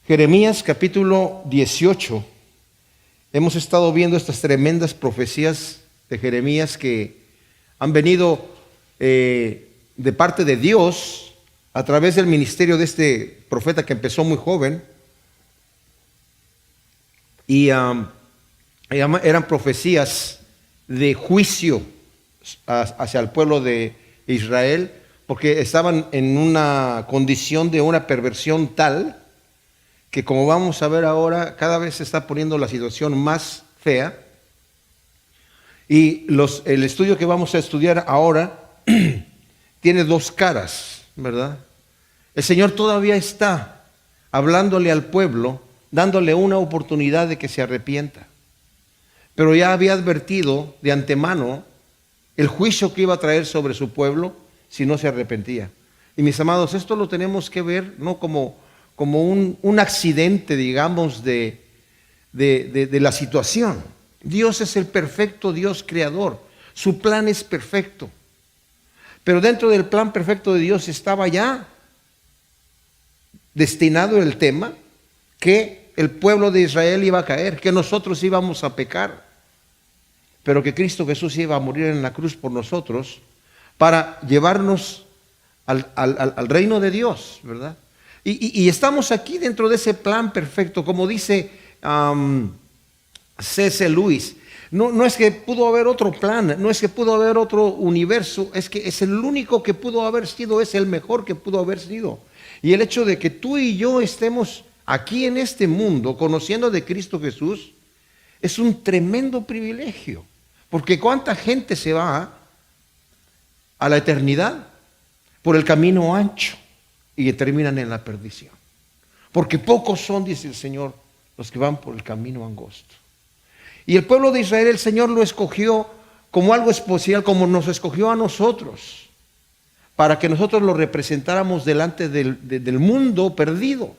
Jeremías capítulo 18. Hemos estado viendo estas tremendas profecías de Jeremías que han venido de parte de Dios a través del ministerio de este profeta que empezó muy joven. Y eran profecías de juicio hacia el pueblo de Israel, porque estaban en una condición de una perversión tal que, como vamos a ver ahora, cada vez se está poniendo la situación más fea. Y el estudio que vamos a estudiar ahora tiene dos caras, ¿verdad? El Señor todavía está hablándole al pueblo, dándole una oportunidad de que se arrepienta. Pero ya había advertido de antemano el juicio que iba a traer sobre su pueblo si no se arrepentía. Y mis amados, esto lo tenemos que ver no como un accidente, digamos, de la situación. Dios es el perfecto Dios creador. Su plan es perfecto. Pero dentro del plan perfecto de Dios estaba ya destinado el tema que el pueblo de Israel iba a caer, que nosotros íbamos a pecar, pero que Cristo Jesús iba a morir en la cruz por nosotros para llevarnos al reino de Dios, ¿verdad? Y estamos aquí dentro de ese plan perfecto, como dice C.S. Lewis. No es que pudo haber otro plan, no es que pudo haber otro universo, es que es el único que pudo haber sido, es el mejor que pudo haber sido. Y el hecho de que tú y yo estemos aquí en este mundo conociendo de Cristo Jesús es un tremendo privilegio, porque cuánta gente se va a la eternidad por el camino ancho y terminan en la perdición, porque pocos son, dice el Señor, los que van por el camino angosto. Y el pueblo de Israel, el Señor lo escogió como algo especial, como nos escogió a nosotros, para que nosotros lo representáramos delante del mundo perdido.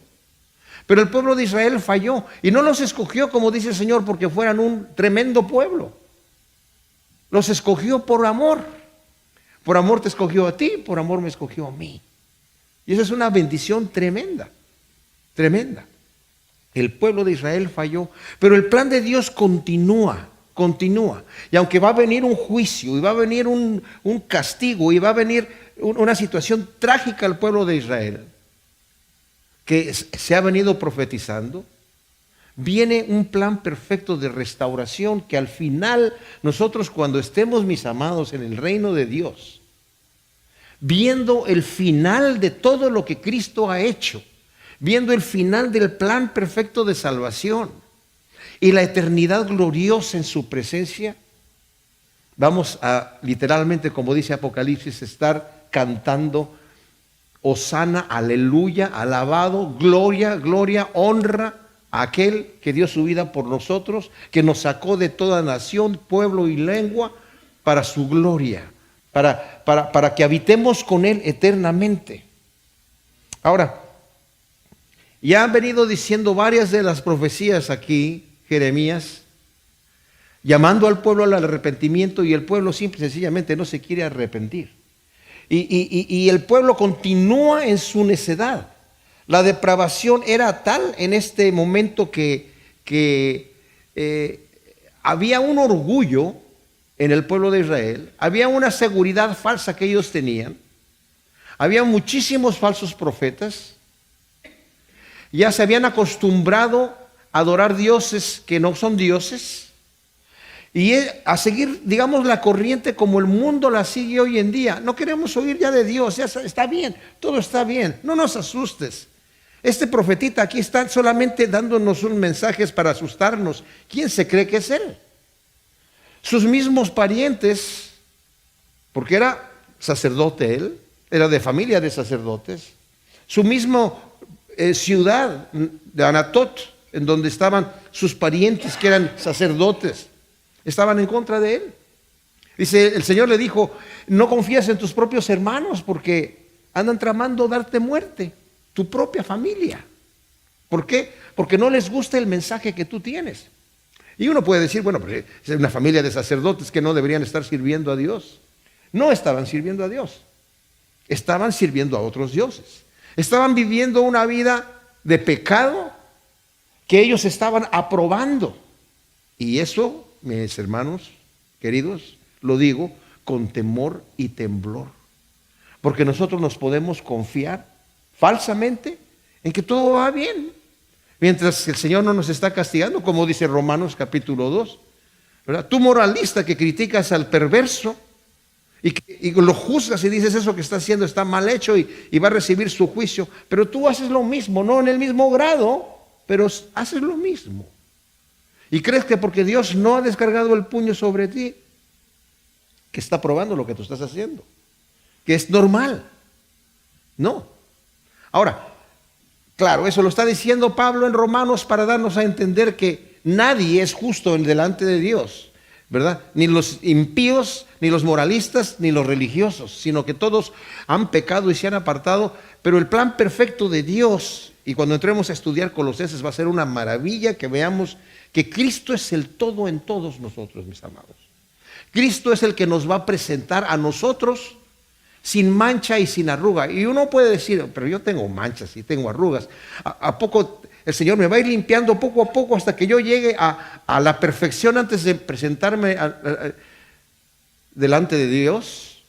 Pero el pueblo de Israel falló y no los escogió, como dice el Señor, porque fueran un tremendo pueblo. Los escogió por amor. Por amor te escogió a ti, por amor me escogió a mí. Y esa es una bendición tremenda, tremenda. El pueblo de Israel falló, pero el plan de Dios continúa. Y aunque va a venir un juicio, y va a venir un castigo, y va a venir una situación trágica al pueblo de Israel, que se ha venido profetizando, viene un plan perfecto de restauración que al final nosotros, cuando estemos, mis amados, en el reino de Dios, viendo el final de todo lo que Cristo ha hecho, viendo el final del plan perfecto de salvación y la eternidad gloriosa en su presencia, vamos a, literalmente, como dice Apocalipsis, estar cantando Hosana, aleluya, alabado, gloria, gloria, honra a aquel que dio su vida por nosotros, que nos sacó de toda nación, pueblo y lengua para su gloria, para que habitemos con él eternamente. Ahora, ya han venido diciendo varias de las profecías aquí, Jeremías, llamando al pueblo al arrepentimiento, y el pueblo simple y sencillamente no se quiere arrepentir. Y el pueblo continúa en su necedad. La depravación era tal en este momento que había un orgullo en el pueblo de Israel, había una seguridad falsa que ellos tenían, había muchísimos falsos profetas, ya se habían acostumbrado a adorar dioses que no son dioses y a seguir, digamos, la corriente como el mundo la sigue hoy en día. No queremos oír ya de Dios, ya está bien, todo está bien, no nos asustes. Este profetita aquí está solamente dándonos un mensaje para asustarnos. ¿Quién se cree que es él? Sus mismos parientes, porque era sacerdote él, era de familia de sacerdotes, su mismo ciudad de Anatot, en donde estaban sus parientes que eran sacerdotes, estaban en contra de él. Dice, el Señor le dijo, no confías en tus propios hermanos porque andan tramando darte muerte, tu propia familia. ¿Por qué? Porque no les gusta el mensaje que tú tienes. Y uno puede decir, bueno, pero es una familia de sacerdotes que no deberían estar sirviendo a Dios. No estaban sirviendo a Dios, estaban sirviendo a otros dioses. Estaban viviendo una vida de pecado que ellos estaban aprobando. Y eso, mis hermanos queridos, lo digo con temor y temblor. Porque nosotros nos podemos confiar falsamente en que todo va bien. Mientras el Señor no nos está castigando, como dice Romanos capítulo 2. ¿Verdad? Tú moralista que criticas al perverso y lo juzgas y dices eso que está haciendo está mal hecho y va a recibir su juicio. Pero tú haces lo mismo, no en el mismo grado, pero haces lo mismo. Y crees que porque Dios no ha descargado el puño sobre ti, que está probando lo que tú estás haciendo, que es normal. No. Ahora, claro, eso lo está diciendo Pablo en Romanos para darnos a entender que nadie es justo delante de Dios, ¿verdad? Ni los impíos, ni los moralistas, ni los religiosos, sino que todos han pecado y se han apartado, pero el plan perfecto de Dios, y cuando entremos a estudiar Colosenses va a ser una maravilla que veamos que Cristo es el todo en todos nosotros, mis amados. Cristo es el que nos va a presentar a nosotros sin mancha y sin arruga. Y uno puede decir, pero yo tengo manchas y tengo arrugas. ¿A poco el Señor me va a ir limpiando poco a poco hasta que yo llegue a la perfección antes de presentarme delante de Dios?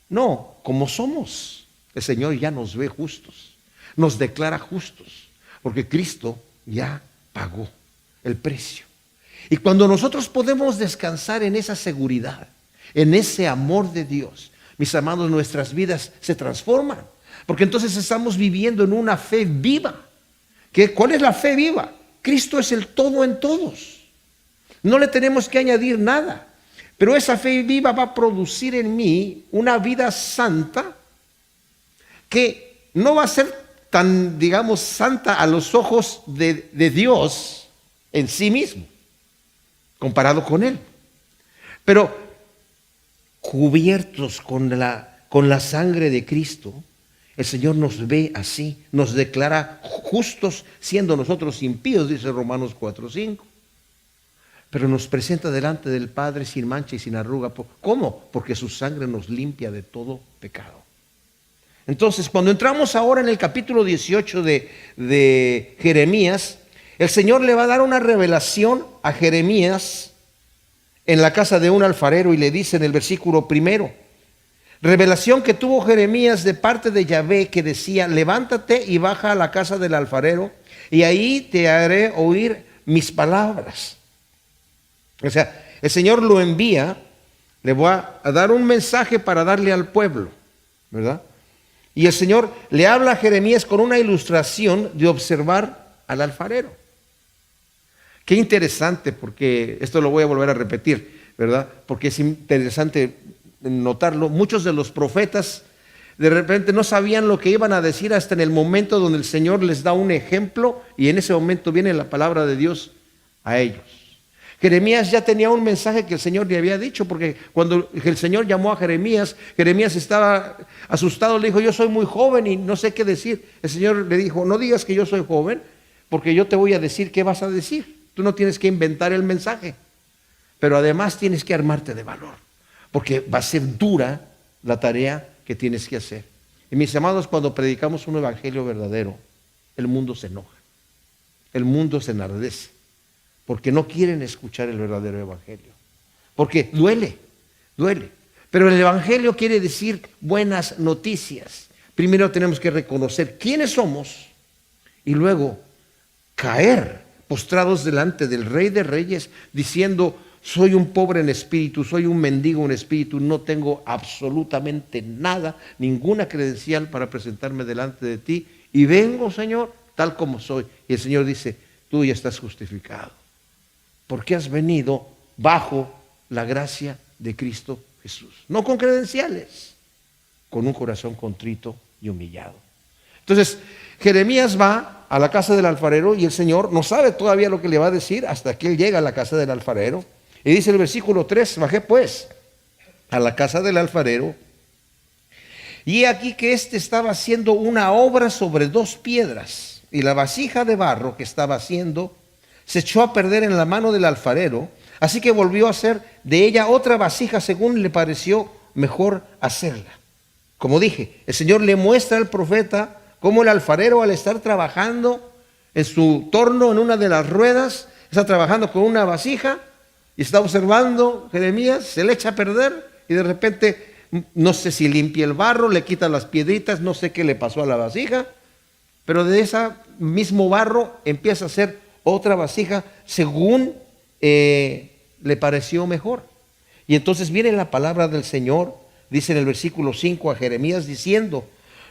No, como somos, el Señor ya nos ve justos, nos declara justos, porque Cristo ya pagó el precio. Y cuando nosotros podemos descansar en esa seguridad, en ese amor de Dios, mis amados, nuestras vidas se transforman, porque entonces estamos viviendo en una fe viva. ¿Cuál es la fe viva? Cristo es el todo en todos. No le tenemos que añadir nada, pero esa fe viva va a producir en mí una vida santa que no va a ser tan, digamos, santa a los ojos de Dios en sí mismo, comparado con Él. Pero cubiertos con la sangre de Cristo, el Señor nos ve así, nos declara justos siendo nosotros impíos, dice Romanos 4:5. Pero nos presenta delante del Padre sin mancha y sin arruga. ¿Cómo? Porque su sangre nos limpia de todo pecado. Entonces, cuando entramos ahora en el capítulo 18 de Jeremías, el Señor le va a dar una revelación a Jeremías en la casa de un alfarero y le dice en el versículo 1, revelación que tuvo Jeremías de parte de Yahvé, que decía, levántate y baja a la casa del alfarero y ahí te haré oír mis palabras. O sea, el Señor lo envía, le va a dar un mensaje para darle al pueblo, ¿verdad? Y el Señor le habla a Jeremías con una ilustración de observar al alfarero. Qué interesante, porque esto lo voy a volver a repetir, ¿verdad? Porque es interesante notarlo. Muchos de los profetas de repente no sabían lo que iban a decir hasta en el momento donde el Señor les da un ejemplo y en ese momento viene la palabra de Dios a ellos. Jeremías ya tenía un mensaje que el Señor le había dicho, porque cuando el Señor llamó a Jeremías, Jeremías estaba asustado, le dijo, yo soy muy joven y no sé qué decir. El Señor le dijo, no digas que yo soy joven, porque yo te voy a decir qué vas a decir. Tú no tienes que inventar el mensaje, pero además tienes que armarte de valor, porque va a ser dura la tarea que tienes que hacer. Y mis amados, cuando predicamos un evangelio verdadero, el mundo se enoja, el mundo se enardece, porque no quieren escuchar el verdadero evangelio, porque duele, pero el evangelio quiere decir buenas noticias. Primero tenemos que reconocer quiénes somos y luego caer postrados delante del Rey de Reyes, diciendo, soy un pobre en espíritu, soy un mendigo en espíritu, no tengo absolutamente nada, ninguna credencial para presentarme delante de ti, y vengo, Señor, tal como soy. Y el Señor dice, tú ya estás justificado, porque has venido bajo la gracia de Cristo Jesús. No con credenciales, con un corazón contrito y humillado. Entonces, Jeremías va a la casa del alfarero y el Señor no sabe todavía lo que le va a decir hasta que él llega a la casa del alfarero. Y dice el versículo 3, bajé pues a la casa del alfarero y he aquí que éste estaba haciendo una obra sobre 2 piedras y la vasija de barro que estaba haciendo se echó a perder en la mano del alfarero, así que volvió a hacer de ella otra vasija según le pareció mejor hacerla. Como dije, el Señor le muestra al profeta cómo el alfarero, al estar trabajando en su torno, en una de las ruedas, está trabajando con una vasija y está observando Jeremías, se le echa a perder y de repente, no sé si limpia el barro, le quita las piedritas, no sé qué le pasó a la vasija, pero de ese mismo barro empieza a hacer otra vasija según le pareció mejor. Y entonces viene la palabra del Señor, dice en el versículo 5 a Jeremías diciendo: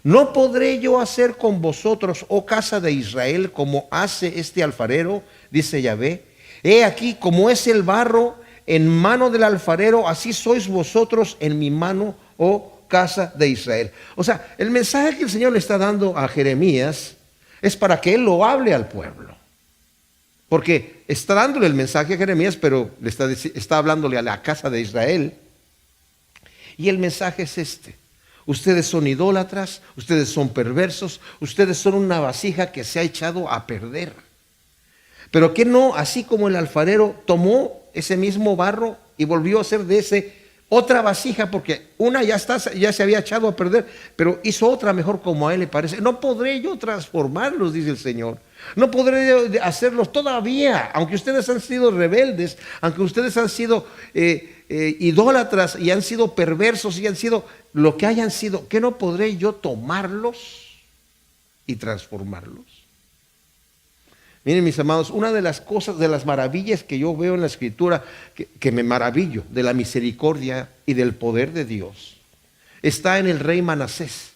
¿no podré yo hacer con vosotros, oh casa de Israel, como hace este alfarero? Dice Yahvé. He aquí, como es el barro en mano del alfarero, así sois vosotros en mi mano, oh casa de Israel. O sea, el mensaje que el Señor le está dando a Jeremías es para que él lo hable al pueblo. Porque está dándole el mensaje a Jeremías, pero le está hablándole a la casa de Israel. Y el mensaje es este: ustedes son idólatras, ustedes son perversos, ustedes son una vasija que se ha echado a perder. Pero que no, así como el alfarero tomó ese mismo barro y volvió a hacer de ese otra vasija, porque una ya se había echado a perder, pero hizo otra mejor como a él le parece. No podré yo transformarlos, dice el Señor. No podré hacerlos todavía, aunque ustedes han sido rebeldes, aunque ustedes han sido idólatras y han sido perversos y han sido lo que hayan sido, ¿qué no podré yo tomarlos y transformarlos? Miren, mis amados, una de las cosas, de las maravillas que yo veo en la Escritura, que me maravillo de la misericordia y del poder de Dios, está en el rey Manasés,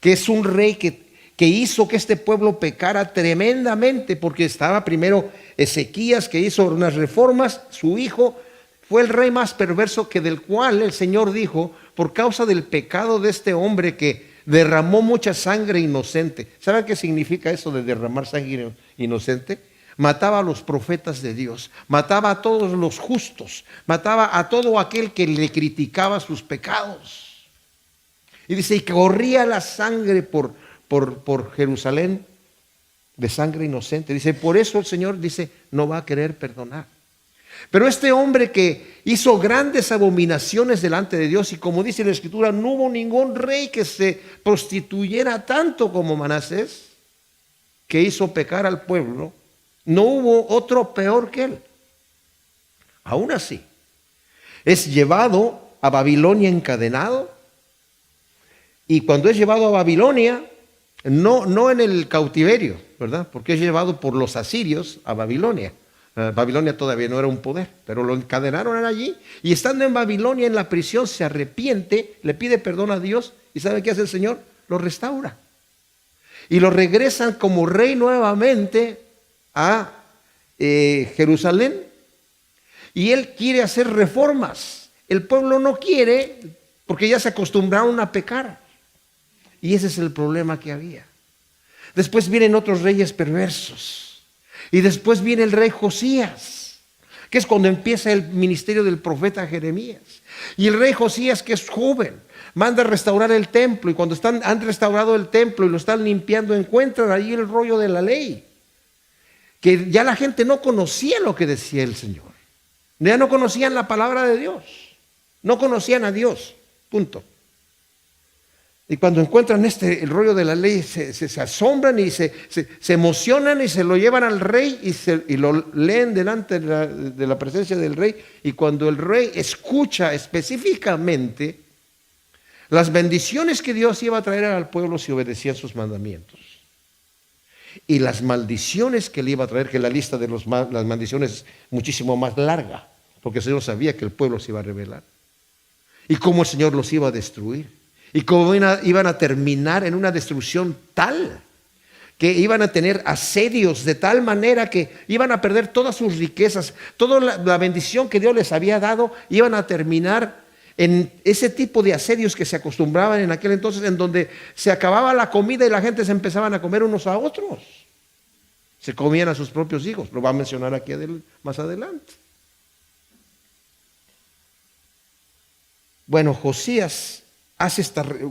que es un rey que hizo que este pueblo pecara tremendamente, porque estaba primero Ezequías, que hizo unas reformas. Su hijo fue el rey más perverso, que del cual el Señor dijo: por causa del pecado de este hombre que derramó mucha sangre inocente. ¿Sabe qué significa eso de derramar sangre inocente? Mataba a los profetas de Dios, mataba a todos los justos, mataba a todo aquel que le criticaba sus pecados. Y dice, y corría la sangre por Jerusalén, de sangre inocente. Dice, por eso el Señor dice, no va a querer perdonar. Pero este hombre que hizo grandes abominaciones delante de Dios, y como dice la Escritura, no hubo ningún rey que se prostituyera tanto como Manasés, que hizo pecar al pueblo. No hubo otro peor que él. Aún así, es llevado a Babilonia encadenado, y cuando es llevado a Babilonia, no en el cautiverio, ¿verdad? Porque es llevado por los asirios a Babilonia. Babilonia todavía no era un poder, pero lo encadenaron allí, y estando en Babilonia en la prisión se arrepiente, le pide perdón a Dios, y ¿sabe qué hace el Señor? Lo restaura y lo regresan como rey nuevamente a Jerusalén, y él quiere hacer reformas. El pueblo no quiere, porque ya se acostumbraron a pecar, y ese es el problema que había. Después vienen otros reyes perversos. Y después viene el rey Josías, que es cuando empieza el ministerio del profeta Jeremías. Y el rey Josías, que es joven, manda a restaurar el templo. Y cuando han restaurado el templo y lo están limpiando, encuentran ahí el rollo de la ley. Que ya la gente no conocía lo que decía el Señor. Ya no conocían la palabra de Dios. No conocían a Dios. Punto. Y cuando encuentran el rollo de la ley, se asombran y se emocionan y se lo llevan al rey y lo leen delante de la presencia del rey. Y cuando el rey escucha específicamente las bendiciones que Dios iba a traer al pueblo si obedecían sus mandamientos, y las maldiciones que le iba a traer, que la lista de las maldiciones es muchísimo más larga, porque el Señor sabía que el pueblo se iba a rebelar, y cómo el Señor los iba a destruir. Y cómo iban a terminar en una destrucción tal, que iban a tener asedios de tal manera que iban a perder todas sus riquezas, toda la bendición que Dios les había dado, iban a terminar en ese tipo de asedios que se acostumbraban en aquel entonces, en donde se acababa la comida y la gente se empezaban a comer unos a otros. Se comían a sus propios hijos, lo va a mencionar aquí más adelante. Bueno, Josías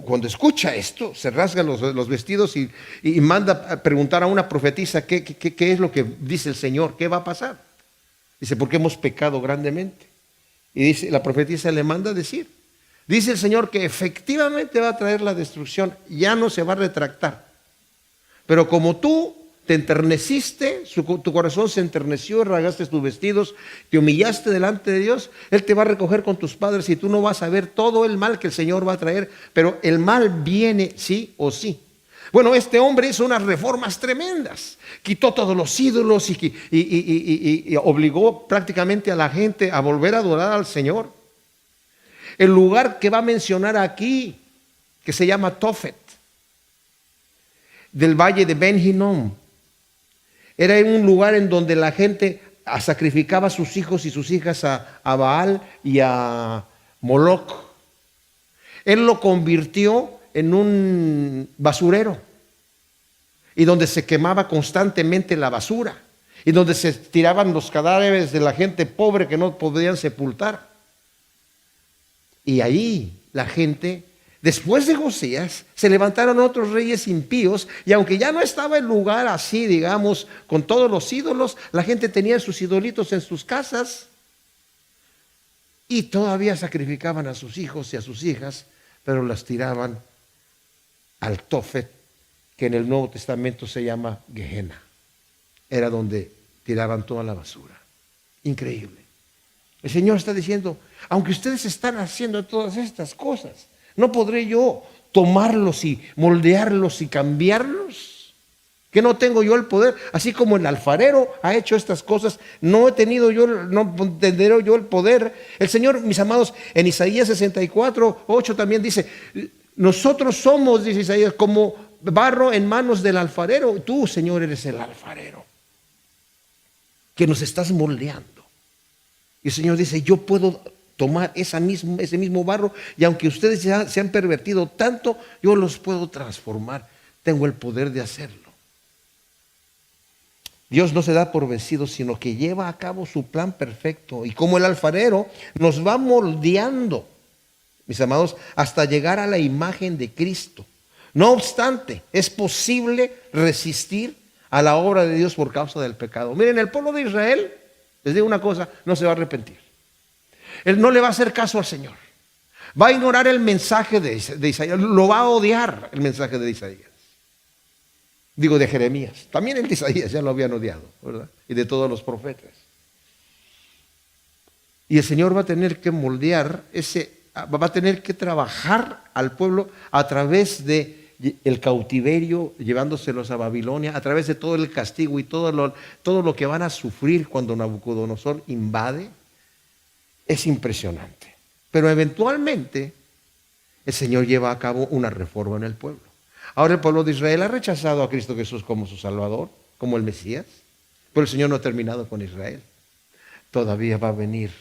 cuando escucha esto, se rasga los vestidos y manda a preguntar a una profetisa qué es lo que dice el Señor, qué va a pasar. Dice, porque hemos pecado grandemente. Y dice, la profetisa le manda a decir, dice el Señor que efectivamente va a traer la destrucción, ya no se va a retractar. Pero como tú te enterneciste, tu corazón se enterneció, rasgaste tus vestidos, te humillaste delante de Dios, Él te va a recoger con tus padres y tú no vas a ver todo el mal que el Señor va a traer, pero el mal viene sí o sí. Bueno, este hombre hizo unas reformas tremendas, quitó todos los ídolos y obligó prácticamente a la gente a volver a adorar al Señor. El lugar que va a mencionar aquí, que se llama Tofet, del valle de Ben Hinnom, era un lugar en donde la gente sacrificaba a sus hijos y sus hijas a Baal y a Moloch. Él lo convirtió en un basurero y donde se quemaba constantemente la basura y donde se tiraban los cadáveres de la gente pobre que no podían sepultar. Y ahí la gente, después de Josías, se levantaron otros reyes impíos y aunque ya no estaba el lugar así, digamos, con todos los ídolos, la gente tenía sus idolitos en sus casas y todavía sacrificaban a sus hijos y a sus hijas, pero las tiraban al Tofet, que en el Nuevo Testamento se llama Gehenna. Era donde tiraban toda la basura. Increíble. El Señor está diciendo, aunque ustedes están haciendo todas estas cosas, ¿no podré yo tomarlos y moldearlos y cambiarlos? ¿Que no tengo yo el poder? Así como el alfarero ha hecho estas cosas, no tendré yo el poder. El Señor, mis amados, en Isaías 64:8 también dice, nosotros somos, dice Isaías, como barro en manos del alfarero. Tú, Señor, eres el alfarero que nos estás moldeando. Y el Señor dice, yo puedo tomar ese mismo barro y aunque ustedes ya se han pervertido tanto, yo los puedo transformar. Tengo el poder de hacerlo. Dios no se da por vencido, sino que lleva a cabo su plan perfecto. Y como el alfarero nos va moldeando, mis amados, hasta llegar a la imagen de Cristo. No obstante, es posible resistir a la obra de Dios por causa del pecado. Miren, el pueblo de Israel, les digo una cosa, no se va a arrepentir. Él no le va a hacer caso al Señor. Va a ignorar el mensaje de Isaías. Lo va a odiar el mensaje de Isaías. Digo, de Jeremías. También el de Isaías ya lo habían odiado, ¿verdad? Y de todos los profetas. Y el Señor va a tener que moldear va a tener que trabajar al pueblo a través de el cautiverio, llevándoselos a Babilonia, a través de todo el castigo y todo lo que van a sufrir cuando Nabucodonosor invade. Es impresionante. Pero eventualmente el Señor lleva a cabo una reforma en el pueblo. Ahora el pueblo de Israel ha rechazado a Cristo Jesús como su Salvador, como el Mesías, pero el Señor no ha terminado con Israel. Todavía va a venir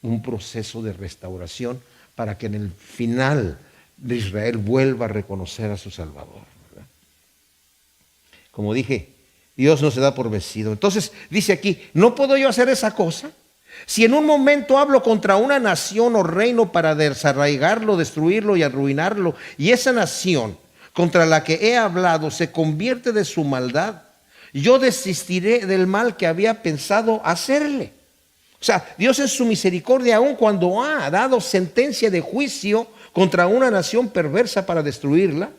un proceso de restauración para que en el final de Israel vuelva a reconocer a su Salvador, ¿verdad? Como dije, Dios no se da por vencido. Entonces dice aquí, ¿no puedo yo hacer esa cosa? Si en un momento hablo contra una nación o reino para desarraigarlo, destruirlo y arruinarlo, y esa nación contra la que he hablado se convierte de su maldad, yo desistiré del mal que había pensado hacerle. O sea, Dios en su misericordia, aun cuando ha dado sentencia de juicio contra una nación perversa para destruirla,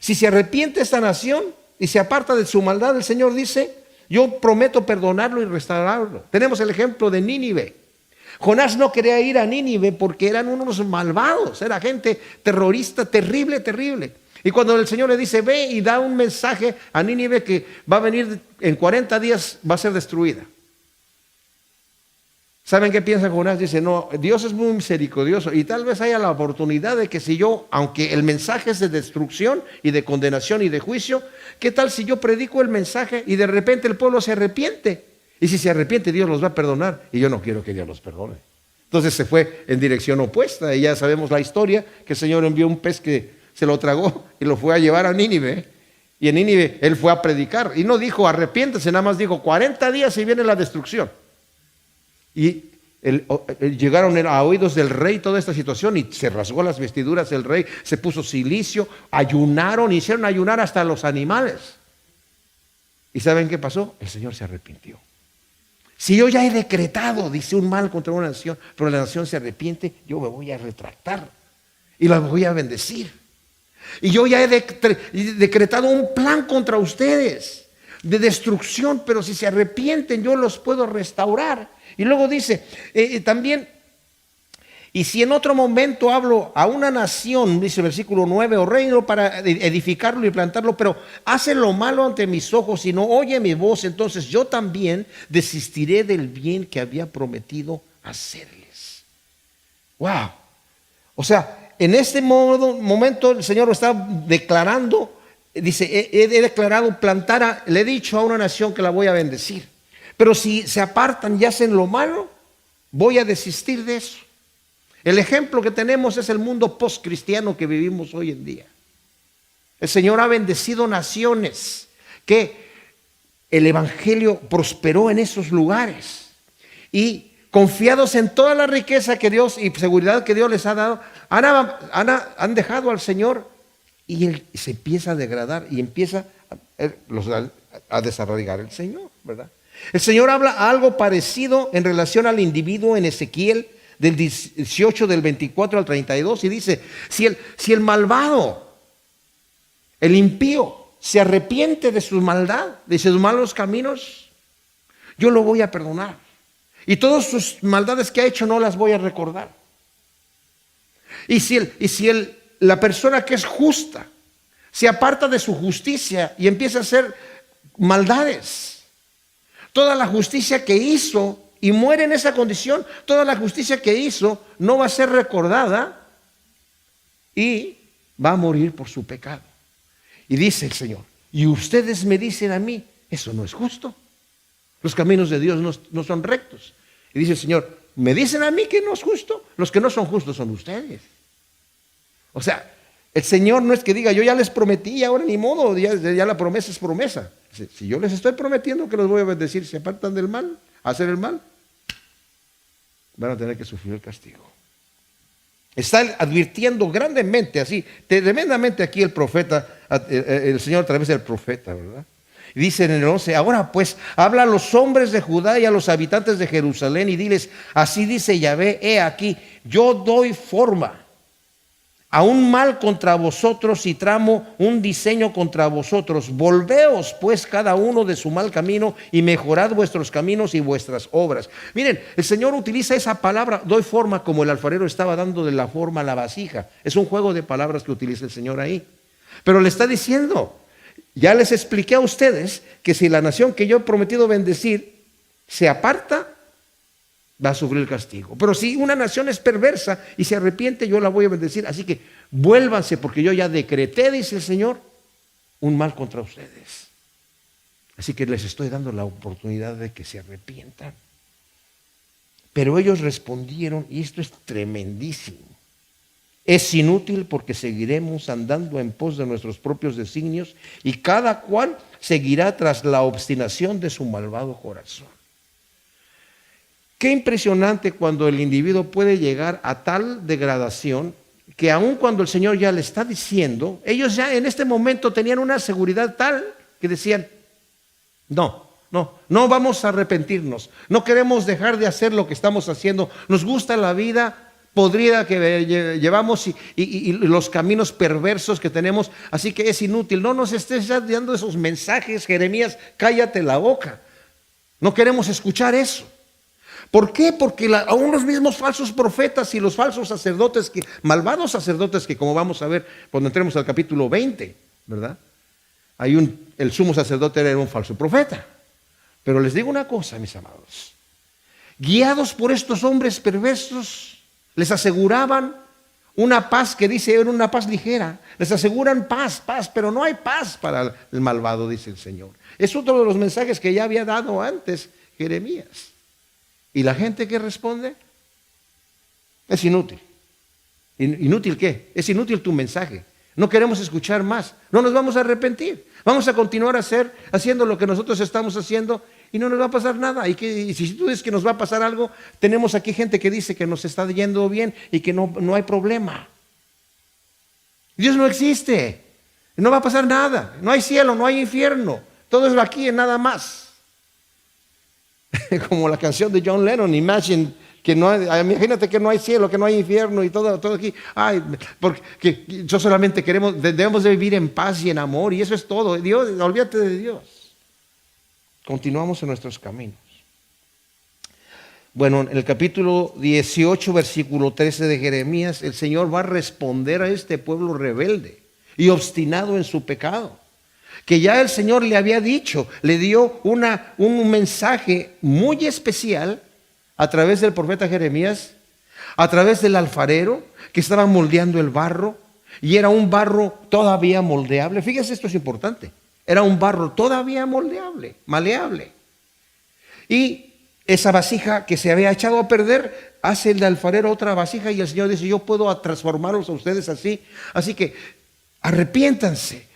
si se arrepiente esta nación y se aparta de su maldad, el Señor dice, yo prometo perdonarlo y restaurarlo. Tenemos el ejemplo de Nínive. Jonás no quería ir a Nínive porque eran unos malvados, era gente terrorista, terrible, terrible. Y cuando el Señor le dice, ve y da un mensaje a Nínive que va a venir en 40 días, va a ser destruida. ¿Saben qué piensa Jonás? Dice, no, Dios es muy misericordioso y tal vez haya la oportunidad de que si yo, aunque el mensaje es de destrucción y de condenación y de juicio, ¿qué tal si yo predico el mensaje y de repente el pueblo se arrepiente? Y si se arrepiente, Dios los va a perdonar y yo no quiero que Dios los perdone. Entonces se fue en dirección opuesta y ya sabemos la historia, que el Señor envió un pez que se lo tragó y lo fue a llevar a Nínive. Y en Nínive él fue a predicar y no dijo arrepiéntese, nada más dijo 40 días y viene la destrucción. Y llegaron a oídos del rey toda esta situación y se rasgó las vestiduras el rey, se puso cilicio, ayunaron, hicieron ayunar hasta los animales. ¿Y saben qué pasó? El Señor se arrepintió. Si yo ya he decretado, dice, un mal contra una nación, pero la nación se arrepiente, yo me voy a retractar y la voy a bendecir. Y yo ya he decretado un plan contra ustedes. de destrucción, pero si se arrepienten yo los puedo restaurar. Y luego dice también, y si en otro momento hablo a una nación, dice el versículo 9, o reino para edificarlo y plantarlo, pero hace lo malo ante mis ojos y no oye mi voz, entonces yo también desistiré del bien que había prometido hacerles. Wow. O sea, en este momento el Señor lo está declarando. Dice, he declarado plantar, le he dicho a una nación que la voy a bendecir. Pero si se apartan y hacen lo malo, voy a desistir de eso. El ejemplo que tenemos es el mundo postcristiano que vivimos hoy en día. El Señor ha bendecido naciones que el evangelio prosperó en esos lugares. Y confiados en toda la riqueza que Dios y seguridad que Dios les ha dado, han dejado al Señor. Y él se empieza a degradar y empieza a desarraigar el Señor, ¿verdad? El Señor habla algo parecido en relación al individuo en Ezequiel del 18, del 24 al 32, y dice, si el malvado, el impío, se arrepiente de su maldad, de sus malos caminos, yo lo voy a perdonar. Y todas sus maldades que ha hecho no las voy a recordar. Y si la persona que es justa se aparta de su justicia y empieza a hacer maldades, toda la justicia que hizo y muere en esa condición, toda la justicia que hizo no va a ser recordada y va a morir por su pecado. Y dice el Señor, y ustedes me dicen a mí, eso no es justo. Los caminos de Dios no son rectos. Y dice el Señor, me dicen a mí que no es justo, los que no son justos son ustedes. O sea, el Señor no es que diga, yo ya les prometí, ahora ni modo, ya la promesa es promesa. Si yo les estoy prometiendo que los voy a bendecir, si apartan del mal, hacer el mal, van a tener que sufrir el castigo. Está advirtiendo grandemente, así, tremendamente aquí el profeta, el Señor a través del profeta, ¿verdad? Y dice en el 11, ahora pues, habla a los hombres de Judá y a los habitantes de Jerusalén y diles, así dice Yahvé, he aquí, yo doy forma a un mal contra vosotros y tramo un diseño contra vosotros. Volveos pues cada uno de su mal camino y mejorad vuestros caminos y vuestras obras. Miren, el Señor utiliza esa palabra, doy forma, como el alfarero estaba dando de la forma a la vasija. Es un juego de palabras que utiliza el Señor ahí. Pero le está diciendo, ya les expliqué a ustedes que si la nación que yo he prometido bendecir se aparta, va a sufrir el castigo. Pero si una nación es perversa y se arrepiente, yo la voy a bendecir. Así que vuélvanse, porque yo ya decreté, dice el Señor, un mal contra ustedes. Así que les estoy dando la oportunidad de que se arrepientan. Pero ellos respondieron, y esto es tremendísimo, es inútil porque seguiremos andando en pos de nuestros propios designios y cada cual seguirá tras la obstinación de su malvado corazón. Qué impresionante cuando el individuo puede llegar a tal degradación que aun cuando el Señor ya le está diciendo, ellos ya en este momento tenían una seguridad tal que decían, no vamos a arrepentirnos, no queremos dejar de hacer lo que estamos haciendo, nos gusta la vida podrida que llevamos y los caminos perversos que tenemos, así que es inútil, no nos estés ya dando esos mensajes, Jeremías, cállate la boca, no queremos escuchar eso. ¿Por qué? Porque aún los mismos falsos profetas y los falsos sacerdotes, malvados sacerdotes que como vamos a ver cuando entremos al capítulo 20, ¿verdad? El sumo sacerdote era un falso profeta. Pero les digo una cosa, mis amados, guiados por estos hombres perversos, les aseguraban una paz que dice, era una paz ligera, les aseguran paz, pero no hay paz para el malvado, dice el Señor. Es otro de los mensajes que ya había dado antes Jeremías. ¿Y la gente que responde? Es inútil. ¿Inútil qué? Es inútil tu mensaje. No queremos escuchar más. No nos vamos a arrepentir. Vamos a continuar haciendo lo que nosotros estamos haciendo y no nos va a pasar nada. Y si tú dices que nos va a pasar algo, tenemos aquí gente que dice que nos está yendo bien y que no hay problema. Dios no existe. No va a pasar nada. No hay cielo, no hay infierno. Todo es aquí y nada más. Como la canción de John Lennon, Imagine, imagínate que no hay cielo, que no hay infierno y todo aquí. Ay, porque yo solamente debemos de vivir en paz y en amor y eso es todo. Dios, olvídate de Dios. continuamos en nuestros caminos. Bueno, en el capítulo 18, versículo 13 de Jeremías, el Señor va a responder a este pueblo rebelde y obstinado en su pecado, que ya el Señor le había dicho, le dio un mensaje muy especial a través del profeta Jeremías, a través del alfarero que estaba moldeando el barro, y era un barro todavía moldeable. Fíjese, esto es importante. Era un barro todavía moldeable, maleable. Y esa vasija que se había echado a perder, hace el alfarero otra vasija y el Señor dice, yo puedo transformarlos a ustedes así. Así que arrepiéntanse.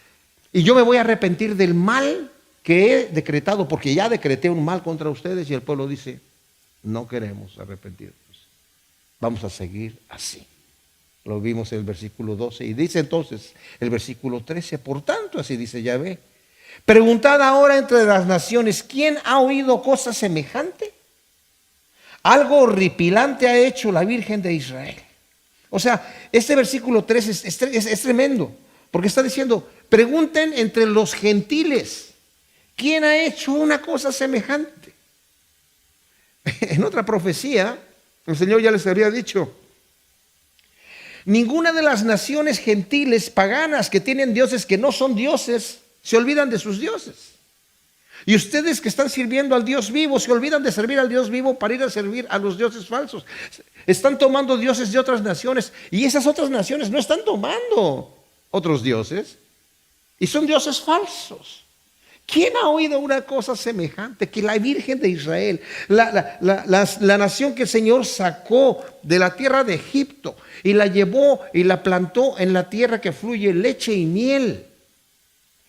Y yo me voy a arrepentir del mal que he decretado, porque ya decreté un mal contra ustedes. Y el pueblo dice, no queremos arrepentirnos. Vamos a seguir así. Lo vimos en el versículo 12. Y dice entonces el versículo 13, por tanto, así dice Yahvé, preguntad ahora entre las naciones, ¿quién ha oído cosa semejante? Algo horripilante ha hecho la Virgen de Israel. O sea, este versículo 13 es tremendo, porque está diciendo, pregunten entre los gentiles, ¿quién ha hecho una cosa semejante? En otra profecía, el Señor ya les había dicho, ninguna de las naciones gentiles paganas que tienen dioses que no son dioses, se olvidan de sus dioses. Y ustedes que están sirviendo al Dios vivo, se olvidan de servir al Dios vivo para ir a servir a los dioses falsos. Están tomando dioses de otras naciones y esas otras naciones no están tomando otros dioses y son dioses falsos. ¿Quién ha oído una cosa semejante? Que la Virgen de Israel, la nación que el Señor sacó de la tierra de Egipto y la llevó y la plantó en la tierra que fluye leche y miel.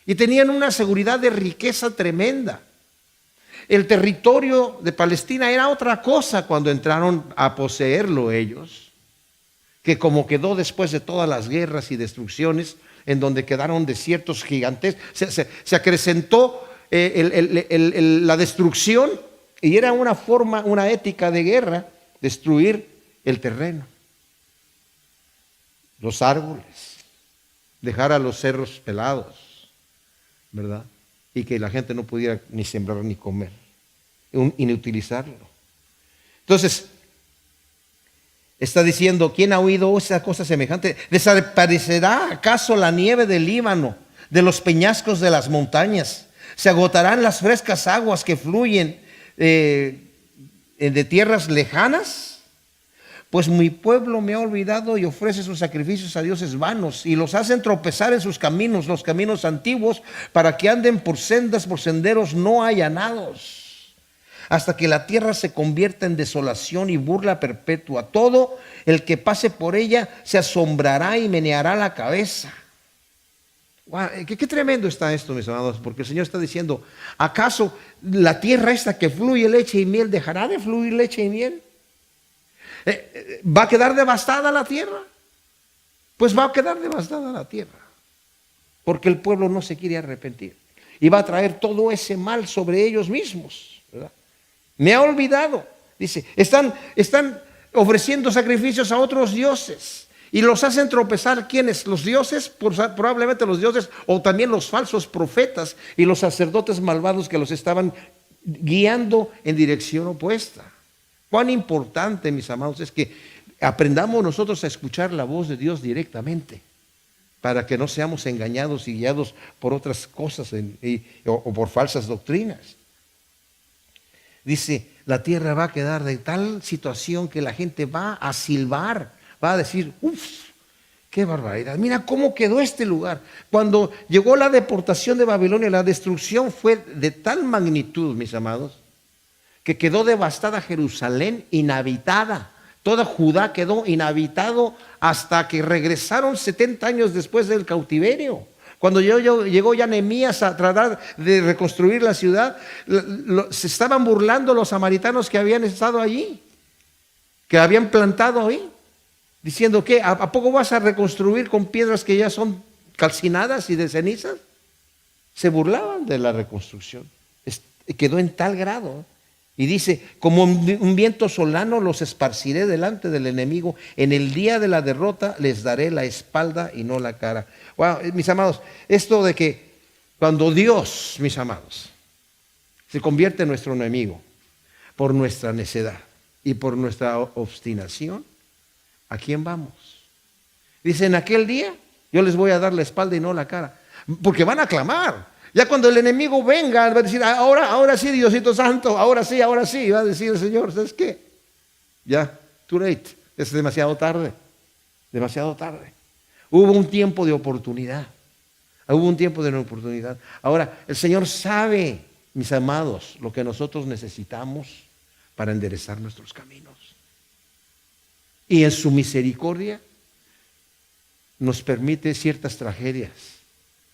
Y tenían una seguridad de riqueza tremenda. El territorio de Palestina era otra cosa cuando entraron a poseerlo ellos, que como quedó después de todas las guerras y destrucciones, en donde quedaron desiertos gigantes, se acrecentó la destrucción y era una forma, una ética de guerra, destruir el terreno, los árboles, dejar a los cerros pelados, ¿verdad? Y que la gente no pudiera ni sembrar ni comer, inutilizarlo. Entonces, está diciendo, ¿quién ha oído esa cosa semejante? ¿Desaparecerá acaso la nieve del Líbano, de los peñascos de las montañas? ¿Se agotarán las frescas aguas que fluyen de tierras lejanas? Pues mi pueblo me ha olvidado y ofrece sus sacrificios a dioses vanos y los hacen tropezar en sus caminos, los caminos antiguos, para que anden por sendas, por senderos no allanados, hasta que la tierra se convierta en desolación y burla perpetua. Todo el que pase por ella se asombrará y meneará la cabeza. Wow, qué tremendo está esto, mis amados, porque el Señor está diciendo, ¿acaso la tierra esta que fluye leche y miel dejará de fluir leche y miel? ¿Va a quedar devastada la tierra? Pues va a quedar devastada la tierra, porque el pueblo no se quiere arrepentir y va a traer todo ese mal sobre ellos mismos, ¿verdad? Me ha olvidado, dice, están ofreciendo sacrificios a otros dioses y los hacen tropezar. ¿Quiénes? Los dioses, probablemente los dioses, o también los falsos profetas y los sacerdotes malvados que los estaban guiando en dirección opuesta. Cuán importante, mis amados, es que aprendamos nosotros a escuchar la voz de Dios directamente, para que no seamos engañados y guiados por otras cosas o por falsas doctrinas. Dice, la tierra va a quedar de tal situación que la gente va a silbar, va a decir, uff, qué barbaridad, mira cómo quedó este lugar. Cuando llegó la deportación de Babilonia, la destrucción fue de tal magnitud, mis amados, que quedó devastada Jerusalén, inhabitada. Toda Judá quedó inhabitado hasta que regresaron 70 años después del cautiverio. Cuando llegó ya Nehemías a tratar de reconstruir la ciudad, se estaban burlando los samaritanos que habían estado allí, que habían plantado ahí, diciendo que ¿a poco vas a reconstruir con piedras que ya son calcinadas y de cenizas? Se burlaban de la reconstrucción. Quedó en tal grado. Y dice, como un viento solano los esparciré delante del enemigo. En el día de la derrota les daré la espalda y no la cara. Wow, mis amados, esto de que cuando Dios, mis amados, se convierte en nuestro enemigo por nuestra necedad y por nuestra obstinación, ¿a quién vamos? Dice, en aquel día yo les voy a dar la espalda y no la cara, porque van a clamar. Ya cuando el enemigo venga, va a decir, ahora sí, Diosito Santo, ahora sí, va a decir el Señor, ¿sabes qué? Ya, too late, es demasiado tarde. Hubo un tiempo de oportunidad. Ahora, el Señor sabe, mis amados, lo que nosotros necesitamos para enderezar nuestros caminos. Y en su misericordia nos permite ciertas tragedias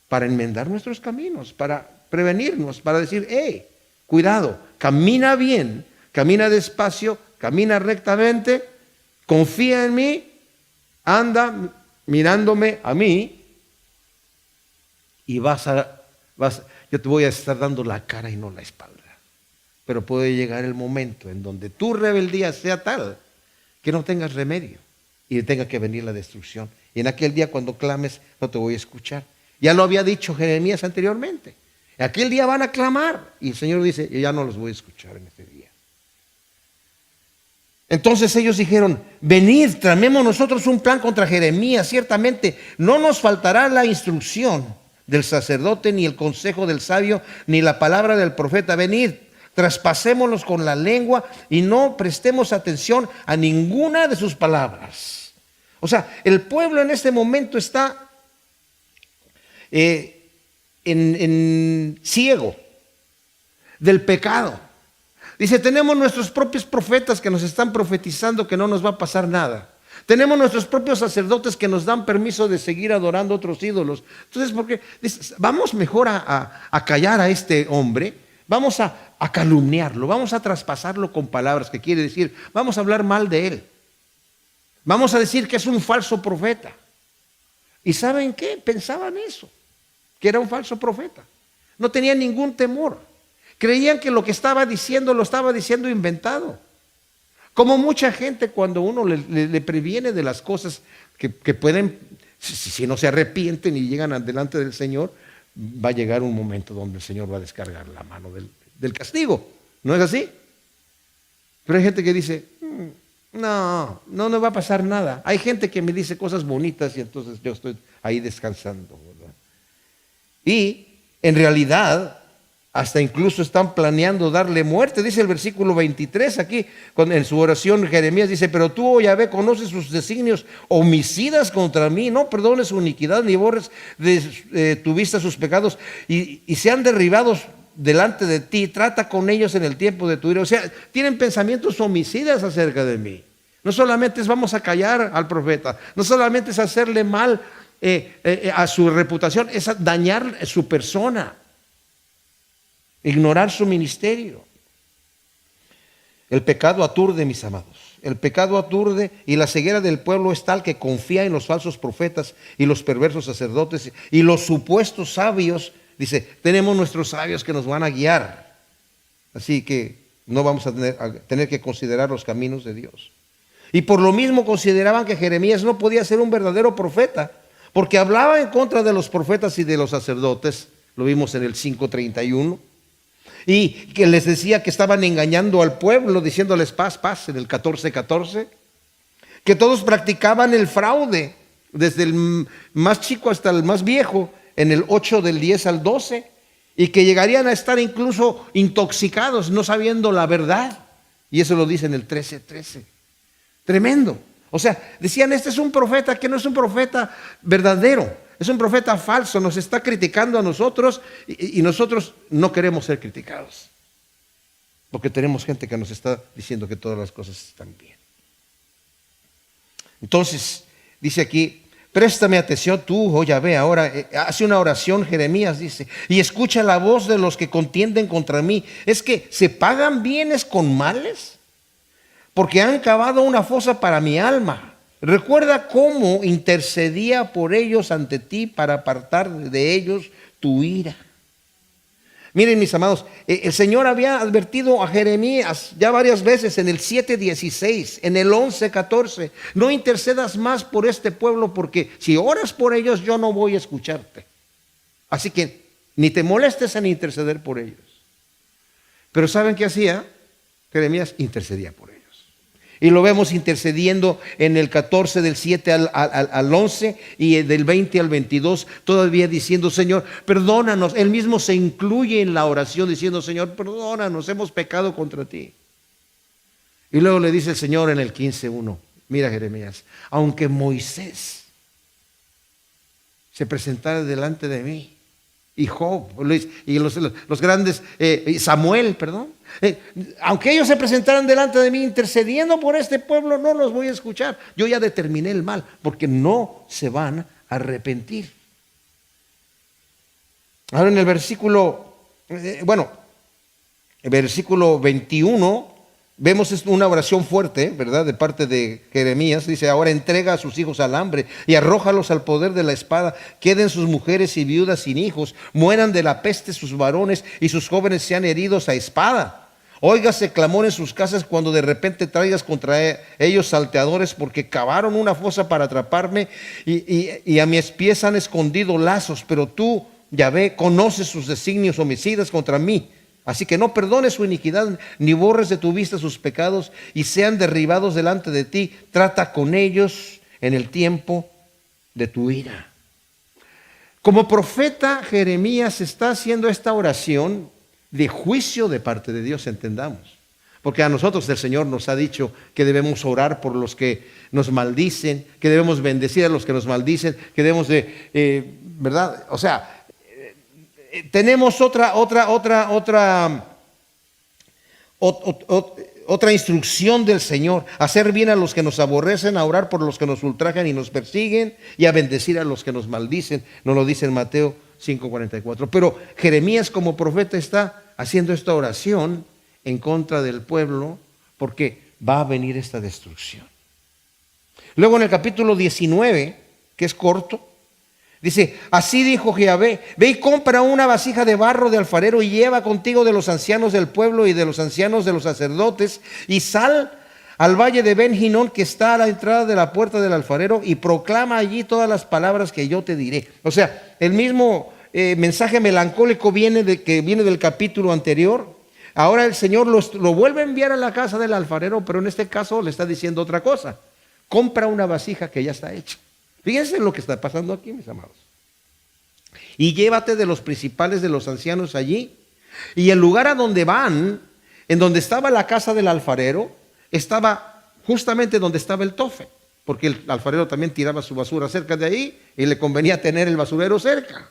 para enmendar nuestros caminos, para prevenirnos, para decir, hey, cuidado, camina bien, camina despacio, camina rectamente, confía en mí, anda mirándome a mí y yo te voy a estar dando la cara y no la espalda. Pero puede llegar el momento en donde tu rebeldía sea tal que no tengas remedio y tenga que venir la destrucción. Y en aquel día cuando clames no te voy a escuchar. Ya lo había dicho Jeremías anteriormente. Aquel día van a clamar y el Señor dice, yo ya no los voy a escuchar en este día. Entonces ellos dijeron, venid, tramemos nosotros un plan contra Jeremías. Ciertamente no nos faltará la instrucción del sacerdote, ni el consejo del sabio, ni la palabra del profeta. Venid, traspasémonos con la lengua y no prestemos atención a ninguna de sus palabras. O sea, el pueblo en este momento está en ciego del pecado. Dice, tenemos nuestros propios profetas que nos están profetizando que no nos va a pasar nada. Tenemos nuestros propios sacerdotes que nos dan permiso de seguir adorando otros ídolos. Entonces, porque vamos mejor a callar a este hombre, vamos a calumniarlo, vamos a traspasarlo con palabras, que quiere decir, vamos a hablar mal de él. Vamos a decir que es un falso profeta. ¿Y saben qué? Pensaban eso, que era un falso profeta. No tenían ningún temor. Creían que lo que estaba diciendo lo estaba diciendo inventado. Como mucha gente cuando uno le previene de las cosas que pueden, si no se arrepienten y llegan delante del Señor, va a llegar un momento donde el Señor va a descargar la mano del castigo. ¿No es así? Pero hay gente que dice, no va a pasar nada. Hay gente que me dice cosas bonitas y entonces yo estoy ahí descansando, ¿verdad? Y en realidad hasta incluso están planeando darle muerte. Dice el versículo 23 aquí, en su oración Jeremías dice, pero tú, oh Yahvé, conoces sus designios homicidas contra mí, no perdones su iniquidad, ni borres de tu vista sus pecados, y sean derribados delante de ti, trata con ellos en el tiempo de tu ira. O sea, tienen pensamientos homicidas acerca de mí. No solamente es vamos a callar al profeta, no solamente es hacerle mal a su reputación, es dañar su persona, ignorar su ministerio. El pecado aturde, mis amados. El pecado aturde y la ceguera del pueblo es tal que confía en los falsos profetas y los perversos sacerdotes y los supuestos sabios. Dice, tenemos nuestros sabios que nos van a guiar. Así que no vamos a tener que considerar los caminos de Dios. Y por lo mismo consideraban que Jeremías no podía ser un verdadero profeta, porque hablaba en contra de los profetas y de los sacerdotes. Lo vimos en el 5:31. Y que les decía que estaban engañando al pueblo, diciéndoles paz, paz, en el 14:14. Que todos practicaban el fraude, desde el más chico hasta el más viejo, en el 8 del 10 al 12. Y que llegarían a estar incluso intoxicados, no sabiendo la verdad. Y eso lo dice en el 13:13. Tremendo. O sea, decían, este es un profeta que no es un profeta verdadero, es un profeta falso, nos está criticando a nosotros y nosotros no queremos ser criticados. Porque tenemos gente que nos está diciendo que todas las cosas están bien. Entonces, dice aquí, préstame atención tú, oh Yahvé, ahora hace una oración Jeremías, dice, y escucha la voz de los que contienden contra mí. ¿Es que se pagan bienes con males? Porque han cavado una fosa para mi alma. Recuerda cómo intercedía por ellos ante ti para apartar de ellos tu ira. Miren, mis amados, el Señor había advertido a Jeremías ya varias veces en el 7:16, en el 11:14, no intercedas más por este pueblo porque si oras por ellos yo no voy a escucharte. Así que ni te molestes en interceder por ellos. Pero ¿saben qué hacía? Jeremías intercedía por ellos. Y lo vemos intercediendo en el 14 del 7 al 11 y del 20 al 22, todavía diciendo, Señor, perdónanos. Él mismo se incluye en la oración diciendo, Señor, perdónanos, hemos pecado contra ti. Y luego le dice el Señor en el 15:1, mira Jeremías, aunque Moisés se presentara delante de mí, y Job, y los grandes, Samuel, perdón, aunque ellos se presentaran delante de mí intercediendo por este pueblo, no los voy a escuchar. Yo ya determiné el mal, porque no se van a arrepentir. Ahora en el versículo, el versículo 21, vemos una oración fuerte, ¿verdad? De parte de Jeremías. Dice, ahora entrega a sus hijos al hambre y arrójalos al poder de la espada. Queden sus mujeres y viudas sin hijos. Mueran de la peste sus varones y sus jóvenes sean heridos a espada. Óigase clamor en sus casas cuando de repente traigas contra ellos salteadores, porque cavaron una fosa para atraparme y a mis pies han escondido lazos. Pero tú, Yahvé, conoces sus designios homicidas contra mí. Así que no perdones su iniquidad, ni borres de tu vista sus pecados, y sean derribados delante de ti. Trata con ellos en el tiempo de tu ira. Como profeta, Jeremías está haciendo esta oración de juicio de parte de Dios, entendamos. Porque a nosotros el Señor nos ha dicho que debemos orar por los que nos maldicen, que debemos bendecir a los que nos maldicen, que debemos de, ¿verdad? O sea, tenemos otra instrucción del Señor: hacer bien a los que nos aborrecen, a orar por los que nos ultrajan y nos persiguen, y a bendecir a los que nos maldicen. Nos lo dice en Mateo 5:44. Pero Jeremías como profeta está haciendo esta oración en contra del pueblo, porque va a venir esta destrucción. Luego en el capítulo 19, que es corto, dice, así dijo Yahvé, ve y compra una vasija de barro de alfarero y lleva contigo de los ancianos del pueblo y de los ancianos de los sacerdotes, y sal al valle de Ben Hinnom, que está a la entrada de la puerta del alfarero, y proclama allí todas las palabras que yo te diré. O sea, el mismo mensaje melancólico viene del capítulo anterior. Ahora el Señor lo vuelve a enviar a la casa del alfarero, pero en este caso le está diciendo otra cosa: compra una vasija que ya está hecha. Fíjense lo que está pasando aquí, mis amados. Y llévate de los principales de los ancianos allí. Y el lugar a donde van, en donde estaba la casa del alfarero, estaba justamente donde estaba el tofe, porque el alfarero también tiraba su basura cerca de ahí y le convenía tener el basurero cerca.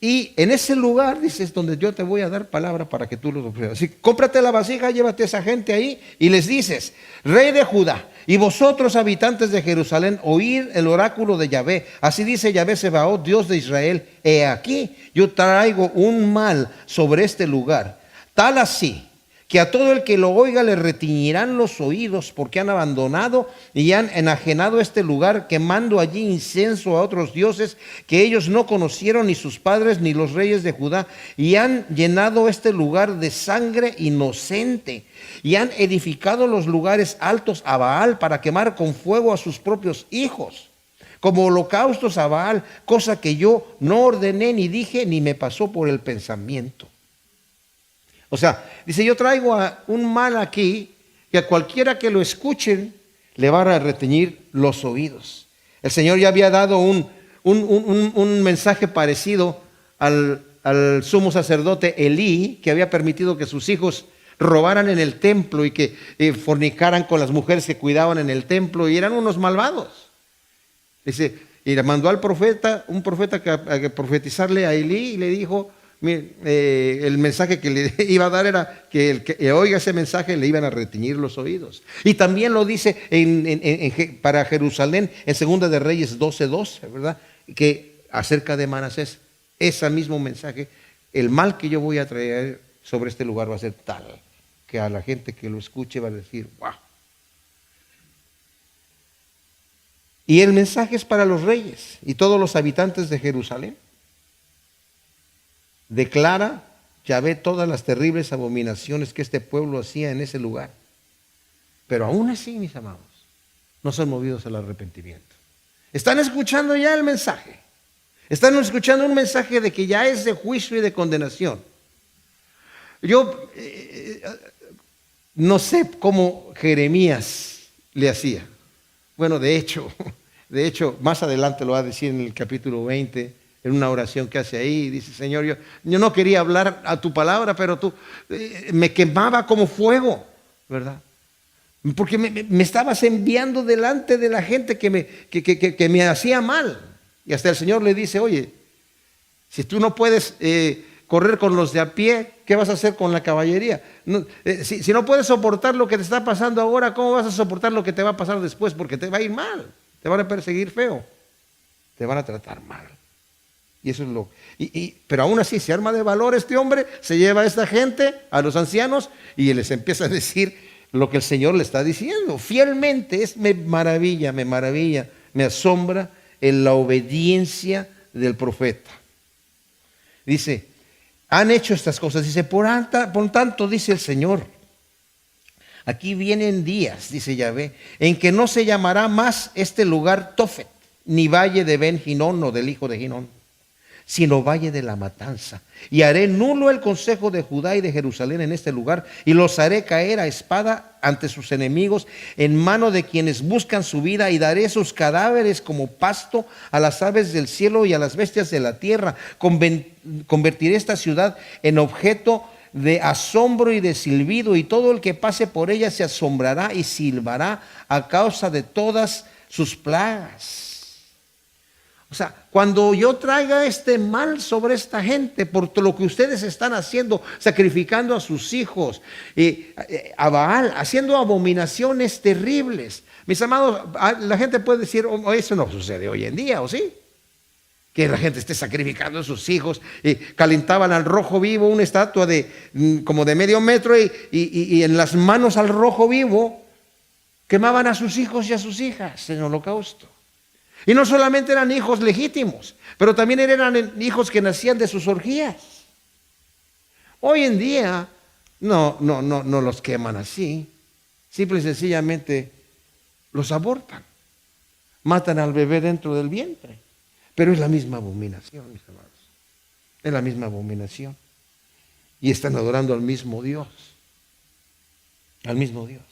Y en ese lugar, dices, donde yo te voy a dar palabra para que tú lo ofrezcas. Así, cómprate la vasija, llévate a esa gente ahí y les dices: Rey de Judá, y vosotros habitantes de Jerusalén, oíd el oráculo de Yahvé. Así dice Yahvé Sebaot, Dios de Israel: he aquí, yo traigo un mal sobre este lugar, tal así que a todo el que lo oiga le retiñirán los oídos, porque han abandonado y han enajenado este lugar, quemando allí incienso a otros dioses que ellos no conocieron, ni sus padres ni los reyes de Judá, y han llenado este lugar de sangre inocente, y han edificado los lugares altos a Baal para quemar con fuego a sus propios hijos, como holocaustos a Baal, cosa que yo no ordené, ni dije, ni me pasó por el pensamiento. O sea, dice, yo traigo un mal aquí que a cualquiera que lo escuchen le van a reteñir los oídos. El Señor ya había dado un mensaje parecido al sumo sacerdote Elí, que había permitido que sus hijos robaran en el templo y que fornicaran con las mujeres que cuidaban en el templo, y eran unos malvados. Dice, y le mandó al profeta, un profeta que profetizarle a Elí, y le dijo: el mensaje que le iba a dar era que el que oiga ese mensaje le iban a reteñir los oídos. Y también lo dice para Jerusalén en Segunda de Reyes 12:12, ¿verdad? Que acerca de Manasés, ese mismo mensaje: el mal que yo voy a traer sobre este lugar va a ser tal que a la gente que lo escuche va a decir: wow. Y el mensaje es para los reyes y todos los habitantes de Jerusalén. Declara Yahvé todas las terribles abominaciones que este pueblo hacía en ese lugar. Pero aún así, mis amados, no son movidos al arrepentimiento. Están escuchando ya el mensaje. Están escuchando un mensaje de que ya es de juicio y de condenación. Yo no sé cómo Jeremías le hacía. Bueno, de hecho, más adelante lo va a decir en el capítulo 20, en una oración que hace ahí, dice: Señor, yo no quería hablar a tu palabra, pero tú me quemaba como fuego, ¿verdad? Porque me estabas enviando delante de la gente que me hacía mal. Y hasta el Señor le dice: oye, si tú no puedes correr con los de a pie, ¿qué vas a hacer con la caballería? No, si no puedes soportar lo que te está pasando ahora, ¿cómo vas a soportar lo que te va a pasar después? Porque te va a ir mal, te van a perseguir feo, te van a tratar mal. Y eso es pero aún así se arma de valor este hombre, se lleva a esta gente, a los ancianos, y les empieza a decir lo que el Señor le está diciendo. Fielmente, me maravilla, me asombra en la obediencia del profeta. Dice: han hecho estas cosas. Dice: por tanto, dice el Señor, aquí vienen días, dice Yahvé, en que no se llamará más este lugar Tofet, ni valle de Ben Hinón o del hijo de Hinón, sino valle de la matanza. Y haré nulo el consejo de Judá y de Jerusalén en este lugar, y los haré caer a espada ante sus enemigos, en mano de quienes buscan su vida, y daré sus cadáveres como pasto a las aves del cielo y a las bestias de la tierra. Convertiré esta ciudad en objeto de asombro y de silbido, y todo el que pase por ella se asombrará y silbará a causa de todas sus plagas. O sea, cuando yo traiga este mal sobre esta gente por lo que ustedes están haciendo, sacrificando a sus hijos, a Baal, haciendo abominaciones terribles. Mis amados, la gente puede decir: oh, eso no sucede hoy en día, ¿o sí? Que la gente esté sacrificando a sus hijos. Calentaban al rojo vivo, una estatua como de medio metro, y en las manos al rojo vivo quemaban a sus hijos y a sus hijas en holocausto. Y no solamente eran hijos legítimos, pero también eran hijos que nacían de sus orgías. Hoy en día no los queman así. Simple y sencillamente los abortan. Matan al bebé dentro del vientre. Pero es la misma abominación, mis amados. Es la misma abominación. Y están adorando al mismo Dios. Al mismo Dios.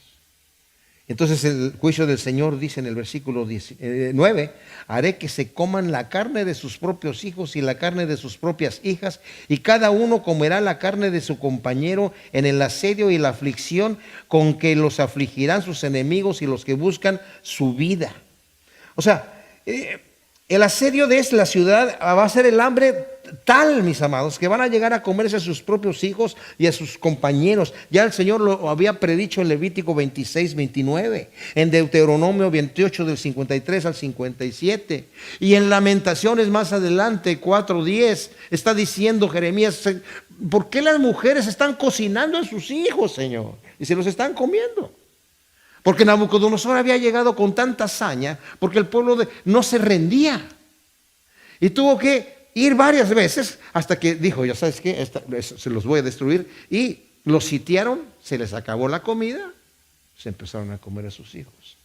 Entonces el juicio del Señor dice en el versículo 9: haré que se coman la carne de sus propios hijos y la carne de sus propias hijas, y cada uno comerá la carne de su compañero en el asedio y la aflicción con que los afligirán sus enemigos y los que buscan su vida. O sea, el asedio de la ciudad va a ser el hambre tal, mis amados, que van a llegar a comerse a sus propios hijos y a sus compañeros. Ya el Señor lo había predicho en Levítico 26, 29, en Deuteronomio 28 del 53 al 57, y en Lamentaciones más adelante 4:10 está diciendo Jeremías: ¿por qué las mujeres están cocinando a sus hijos, Señor? Y se los están comiendo. Porque Nabucodonosor había llegado con tanta hazaña, porque el pueblo no se rendía. Y tuvo que ir varias veces hasta que dijo: ya sabes qué, se los voy a destruir. Y los sitiaron, se les acabó la comida, se empezaron a comer a sus hijos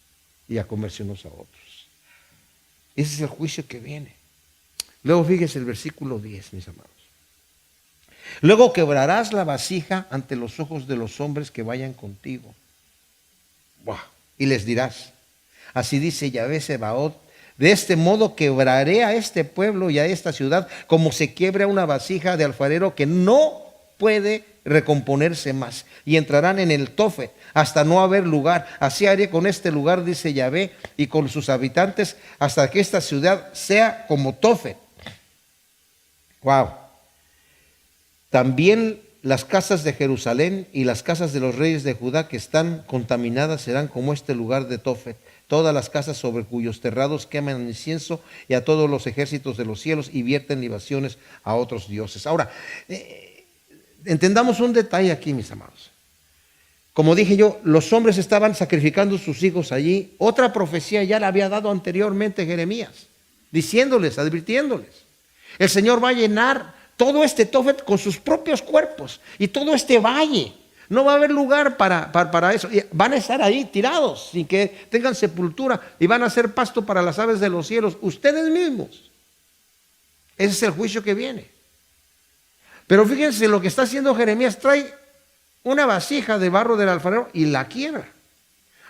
y a comerse unos a otros. Ese es el juicio que viene. Luego fíjese el versículo 10, mis amados. Luego quebrarás la vasija ante los ojos de los hombres que vayan contigo. Y les dirás: así dice Yahvé Sebaot, de este modo quebraré a este pueblo y a esta ciudad como se quiebra una vasija de alfarero que no puede recomponerse más, y entrarán en el Tofet hasta no haber lugar. Así haré con este lugar, dice Yahvé, y con sus habitantes, hasta que esta ciudad sea como Tofet. También las casas de Jerusalén y las casas de los reyes de Judá que están contaminadas serán como este lugar de Tofet. Todas las casas sobre cuyos terrados queman incienso, y a todos los ejércitos de los cielos, y vierten libaciones a otros dioses. Ahora, entendamos un detalle aquí, mis amados. Como dije yo, los hombres estaban sacrificando sus hijos allí. Otra profecía ya la había dado anteriormente Jeremías, diciéndoles, advirtiéndoles: el Señor va a llenar todo este Tofet con sus propios cuerpos, y todo este valle. No va a haber lugar para eso. Y van a estar ahí tirados sin que tengan sepultura, y van a ser pasto para las aves de los cielos, ustedes mismos. Ese es el juicio que viene. Pero fíjense lo que está haciendo Jeremías, trae una vasija de barro del alfarero y la quiebra.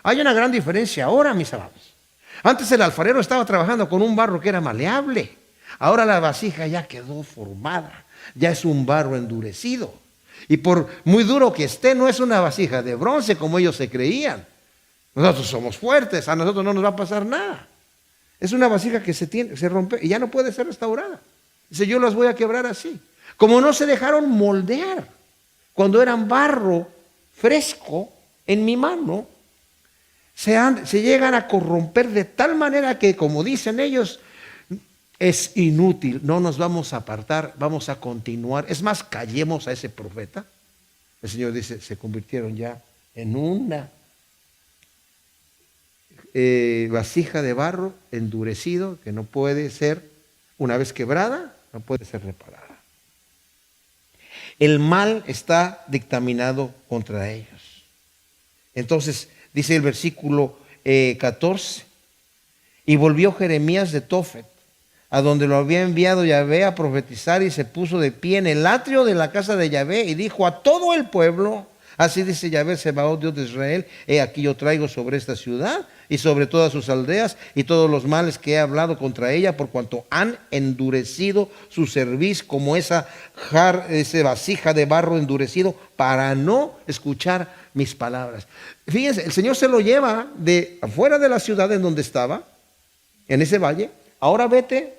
Hay una gran diferencia ahora, mis amados. Antes el alfarero estaba trabajando con un barro que era maleable. Ahora la vasija ya quedó formada, ya es un barro endurecido. Y por muy duro que esté, no es una vasija de bronce como ellos se creían. Nosotros somos fuertes, a nosotros no nos va a pasar nada. Es una vasija que se rompe y ya no puede ser restaurada. Dice, yo las voy a quebrar así. Como no se dejaron moldear cuando eran barro fresco en mi mano, se llegan a corromper de tal manera que, como dicen ellos, es inútil, no nos vamos a apartar, vamos a continuar. Es más, callemos a ese profeta. El Señor dice, se convirtieron ya en una vasija de barro endurecido que no puede ser, una vez quebrada, no puede ser reparada. El mal está dictaminado contra ellos. Entonces, dice el versículo 14, y volvió Jeremías de Tofet, a donde lo había enviado Yahvé a profetizar, y se puso de pie en el atrio de la casa de Yahvé y dijo a todo el pueblo, así dice Yahvé Sebaot, Dios de Israel, he aquí yo traigo sobre esta ciudad y sobre todas sus aldeas y todos los males que he hablado contra ella, por cuanto han endurecido su cerviz como esa vasija de barro endurecido, para no escuchar mis palabras. Fíjense, el Señor se lo lleva de afuera de la ciudad en donde estaba, en ese valle. Ahora vete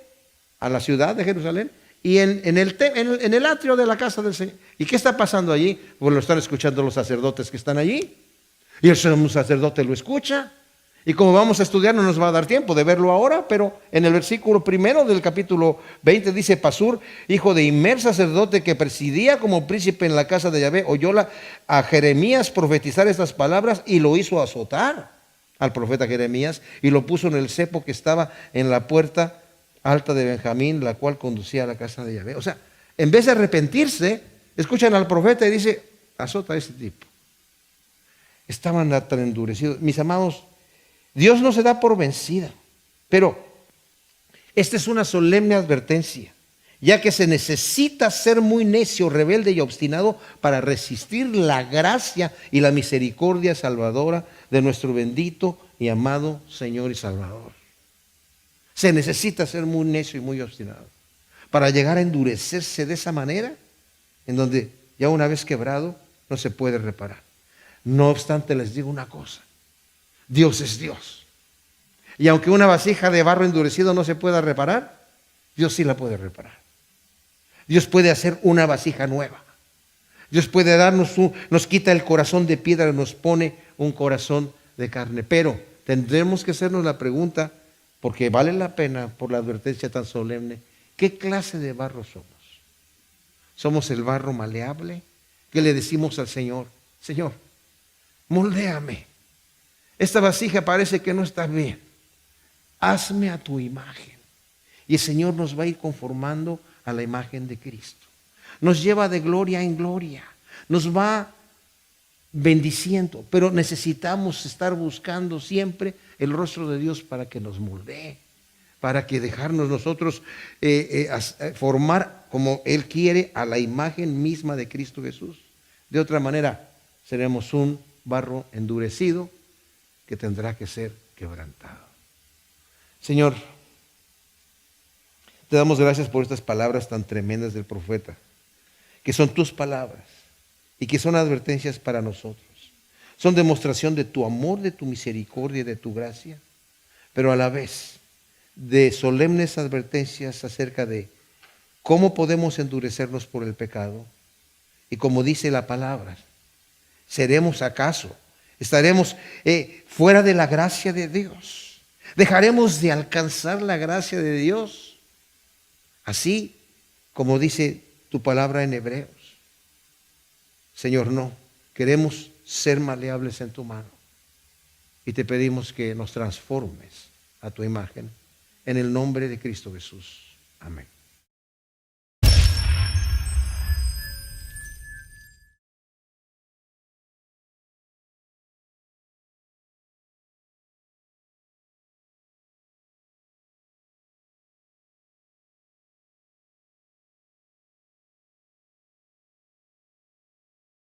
a la ciudad de Jerusalén y en el atrio de la casa del Señor. ¿Y qué está pasando allí? Pues lo están escuchando los sacerdotes que están allí. Y el sumo sacerdote lo escucha. Y como vamos a estudiar, no nos va a dar tiempo de verlo ahora, pero en el versículo 1 del capítulo 20 dice, Pasur, hijo de Immer, sacerdote que presidía como príncipe en la casa de Yahvé, oyó a Jeremías profetizar estas palabras y lo hizo azotar al profeta Jeremías y lo puso en el cepo que estaba en la puerta alta de Benjamín, la cual conducía a la casa de Yahvé. O sea, en vez de arrepentirse, escuchan al profeta y dice, azota a ese tipo. Estaban tan endurecidos. Mis amados, Dios no se da por vencida, pero esta es una solemne advertencia, ya que se necesita ser muy necio, rebelde y obstinado para resistir la gracia y la misericordia salvadora de nuestro bendito y amado Señor y Salvador. Se necesita ser muy necio y muy obstinado para llegar a endurecerse de esa manera, en donde ya una vez quebrado no se puede reparar. No obstante, les digo una cosa, Dios es Dios. Y aunque una vasija de barro endurecido no se pueda reparar, Dios sí la puede reparar. Dios puede hacer una vasija nueva. Dios puede nos quita el corazón de piedra y nos pone un corazón de carne. Pero tendremos que hacernos la pregunta, porque vale la pena por la advertencia tan solemne, ¿qué clase de barro somos? ¿Somos el barro maleable? ¿Qué le decimos al Señor? Señor, moldéame. Esta vasija parece que no está bien. Hazme a tu imagen. Y el Señor nos va a ir conformando a la imagen de Cristo. Nos lleva de gloria en gloria. Nos va bendiciendo. Pero necesitamos estar buscando siempre el rostro de Dios para que nos moldee. Para que dejarnos nosotros formar como Él quiere a la imagen misma de Cristo Jesús. De otra manera, seremos un barro endurecido que tendrá que ser quebrantado. Señor, te damos gracias por estas palabras tan tremendas del profeta, que son tus palabras y que son advertencias para nosotros. Son demostración de tu amor, de tu misericordia y de tu gracia, pero a la vez de solemnes advertencias acerca de cómo podemos endurecernos por el pecado. Y como dice la palabra, ¿seremos acaso? ¿Estaremos fuera de la gracia de Dios? ¿Dejaremos de alcanzar la gracia de Dios? Así como dice tu palabra en Hebreos. Señor, no. Queremos ser maleables en tu mano. Y te pedimos que nos transformes a tu imagen. En el nombre de Cristo Jesús. Amén.